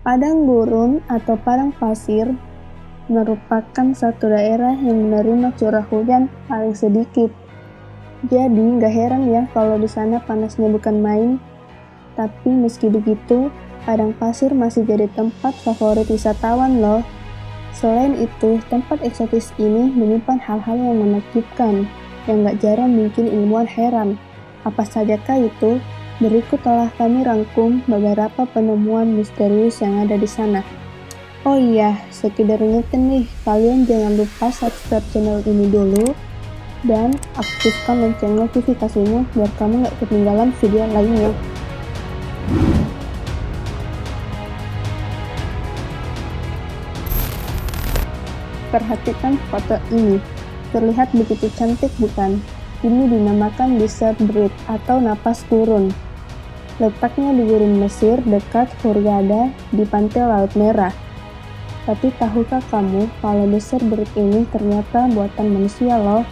Padang gurun atau padang pasir merupakan satu daerah yang menerima curah hujan paling sedikit. Jadi nggak heran ya kalau di sana panasnya bukan main. Tapi meski begitu, padang pasir masih jadi tempat favorit wisatawan loh. Selain itu, tempat eksotis ini menyimpan hal-hal yang menakjubkan, yang nggak jarang bikin ilmuwan heran. Apa sajakah itu? Berikut telah kami rangkum beberapa penemuan misterius yang ada di sana. Oh iya, sekedar ingetin nih, kalian jangan lupa subscribe channel ini dulu dan aktifkan lonceng notifikasinya biar kamu nggak ketinggalan video lainnya. Perhatikan foto ini, terlihat begitu cantik bukan? Ini dinamakan desert breed atau napas gurun. Letaknya di gurun Mesir dekat Hurghada di pantai Laut Merah. Tapi tahukah kamu kalau desert breed ini ternyata buatan manusia loh?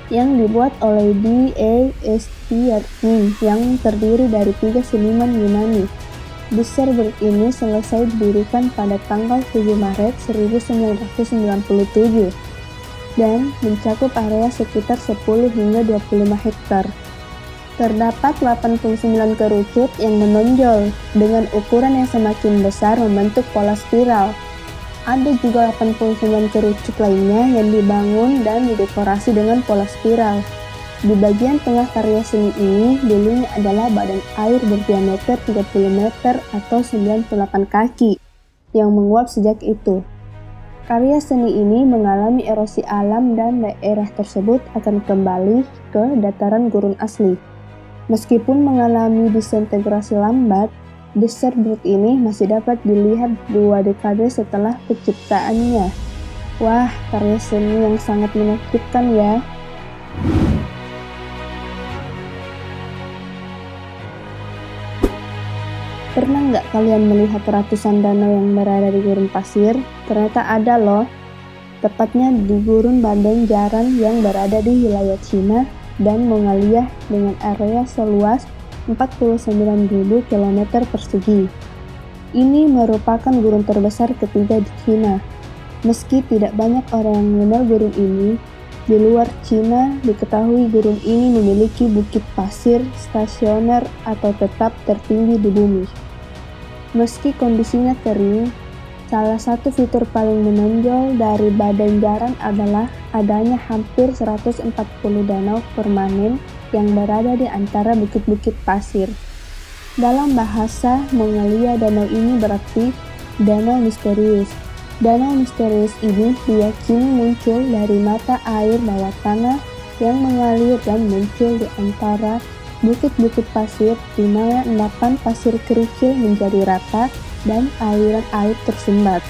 Yang dibuat oleh D.A.S.T. Yatmin yang terdiri dari 3 seniman Yunani. Desert breed ini selesai didirikan pada tanggal 7 Maret 1997 dan mencakup area sekitar 10 hingga 25 hektar. Terdapat 89 kerucut yang menonjol dengan ukuran yang semakin besar membentuk pola spiral. Ada juga 89 kerucut lainnya yang dibangun dan didekorasi dengan pola spiral. Di bagian tengah karya seni ini dulunya adalah badan air berdiameter 30 meter atau 98 kaki yang menguap sejak itu. Karya seni ini mengalami erosi alam dan daerah tersebut akan kembali ke dataran gurun asli. Meskipun mengalami disintegrasi lambat, desert breed ini masih dapat dilihat 2 dekade setelah penciptaannya. Wah, karya seni yang sangat menakjubkan ya. Pernah nggak kalian melihat ratusan danau yang berada di gurun pasir? Ternyata ada loh. Tepatnya di gurun Bandenjaran yang berada di wilayah Cina dan Mongolia dengan area seluas 49.000 km persegi. Ini merupakan gurun terbesar ketiga di Cina. Meski tidak banyak orang yang mengenal gurun ini, di luar Cina diketahui gurun ini memiliki bukit pasir stasioner atau tetap tertinggi di bumi. Meski kondisinya kering, salah satu fitur paling menonjol dari Bandenjaran adalah adanya hampir 140 danau permanen yang berada di antara bukit-bukit pasir. Dalam bahasa Mongolia, danau ini berarti danau misterius. Danau misterius ini diyakini muncul dari mata air bawah tanah yang mengalir dan muncul di antara bukit-bukit pasir di mana endapan pasir kerikil menjadi rata dan aliran air tersumbat.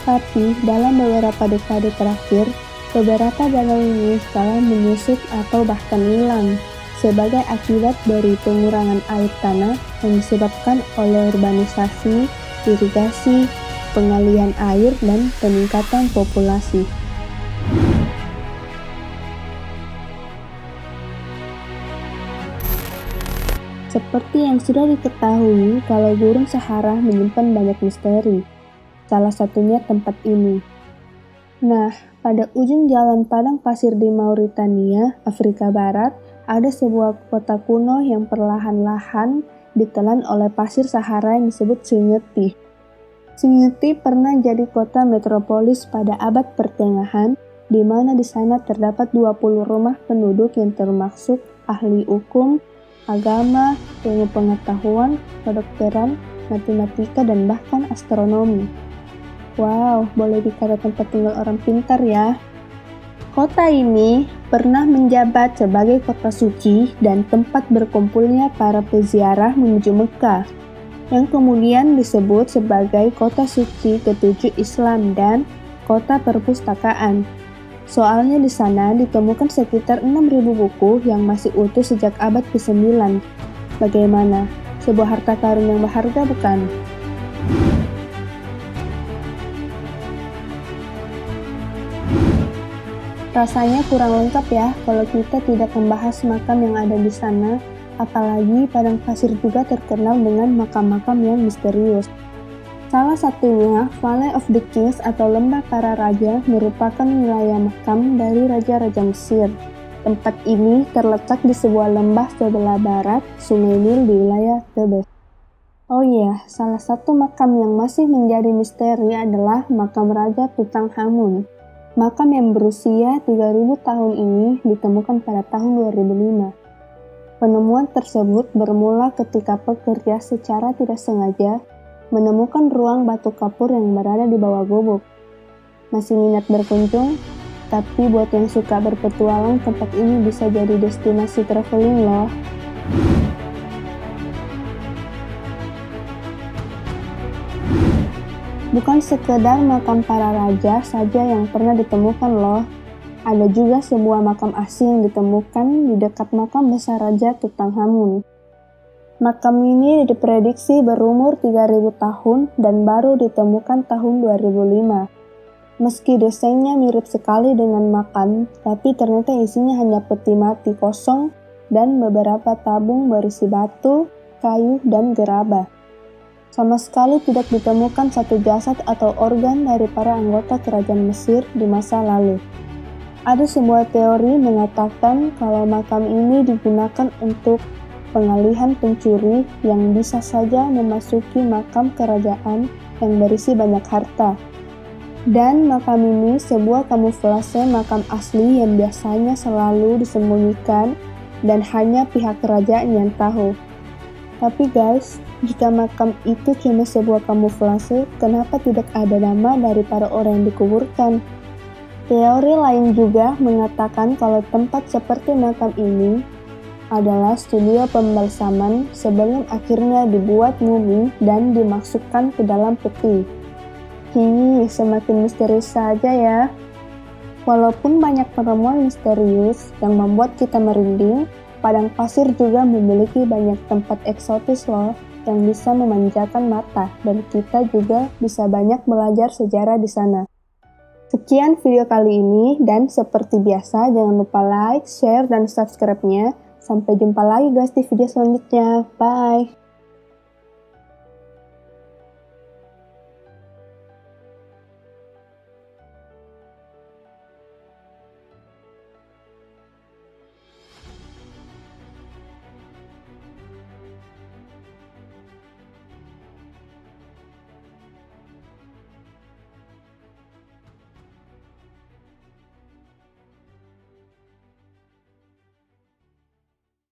Tapi dalam beberapa dekade terakhir, beberapa danau ini telah menyusut atau bahkan hilang sebagai akibat dari pengurangan air tanah yang disebabkan oleh urbanisasi, irigasi, pengalihan air, dan peningkatan populasi. Seperti yang sudah diketahui, kalau gurun Sahara menyimpan banyak misteri. Salah satunya tempat ini. Nah, pada ujung jalan padang pasir di Mauritania, Afrika Barat, ada sebuah kota kuno yang perlahan-lahan ditelan oleh pasir Sahara yang disebut Singeti. Singeti pernah jadi kota metropolis pada abad pertengahan, di mana di sana terdapat 20 rumah penduduk yang termasuk ahli hukum, agama, ilmu pengetahuan, kedokteran, matematika, dan bahkan astronomi. Wow, boleh dikata tempat tinggal orang pintar ya. Kota ini pernah menjabat sebagai kota suci dan tempat berkumpulnya para peziarah menuju Mekah, yang kemudian disebut sebagai kota suci ke-7 Islam dan kota perpustakaan. Soalnya di sana ditemukan sekitar 6.000 buku yang masih utuh sejak abad ke-9. Bagaimana? Sebuah harta karun yang berharga bukan? Rasanya kurang lengkap ya kalau kita tidak membahas makam yang ada di sana, apalagi padang pasir juga terkenal dengan makam-makam yang misterius. Salah satunya, Valley of the Kings atau Lembah Para Raja merupakan wilayah makam dari Raja-Raja Mesir. Tempat ini terletak di sebuah lembah sebelah barat Sungai Nil di wilayah Thebes. Oh iya, salah satu makam yang masih menjadi misteri adalah makam Raja Tutankhamun. Makam yang berusia 3000 tahun ini ditemukan pada tahun 2005. Penemuan tersebut bermula ketika pekerja secara tidak sengaja menemukan ruang batu kapur yang berada di bawah gubuk. Masih minat berkunjung? Tapi buat yang suka berpetualang, tempat ini bisa jadi destinasi traveling loh. Bukan sekedar makam para raja saja yang pernah ditemukan loh. Ada juga sebuah makam asli yang ditemukan di dekat makam besar Raja Tutankhamun. Makam ini diprediksi berumur 3000 tahun dan baru ditemukan tahun 2005. Meski desainnya mirip sekali dengan makam, tapi ternyata isinya hanya peti mati kosong dan beberapa tabung berisi batu, kayu, dan gerabah. Sama sekali tidak ditemukan satu jasad atau organ dari para anggota kerajaan Mesir di masa lalu. Ada sebuah teori mengatakan kalau makam ini digunakan untuk pengalihan pencuri yang bisa saja memasuki makam kerajaan yang berisi banyak harta. Dan makam ini sebuah kamuflase makam asli yang biasanya selalu disembunyikan dan hanya pihak kerajaan yang tahu. Tapi guys, jika makam itu cuma sebuah kamuflase, kenapa tidak ada nama dari para orang yang dikuburkan? Teori lain juga mengatakan kalau tempat seperti makam ini adalah studio pembalsaman sebelum akhirnya dibuat mumi dan dimasukkan ke dalam peti. Semakin misterius saja ya. Walaupun banyak penemuan misterius yang membuat kita merinding, padang pasir juga memiliki banyak tempat eksotis loh yang bisa memanjakan mata, dan kita juga bisa banyak belajar sejarah di sana. Sekian video kali ini, dan seperti biasa jangan lupa like, share, dan subscribe-nya. Sampai jumpa lagi guys di video selanjutnya. Bye!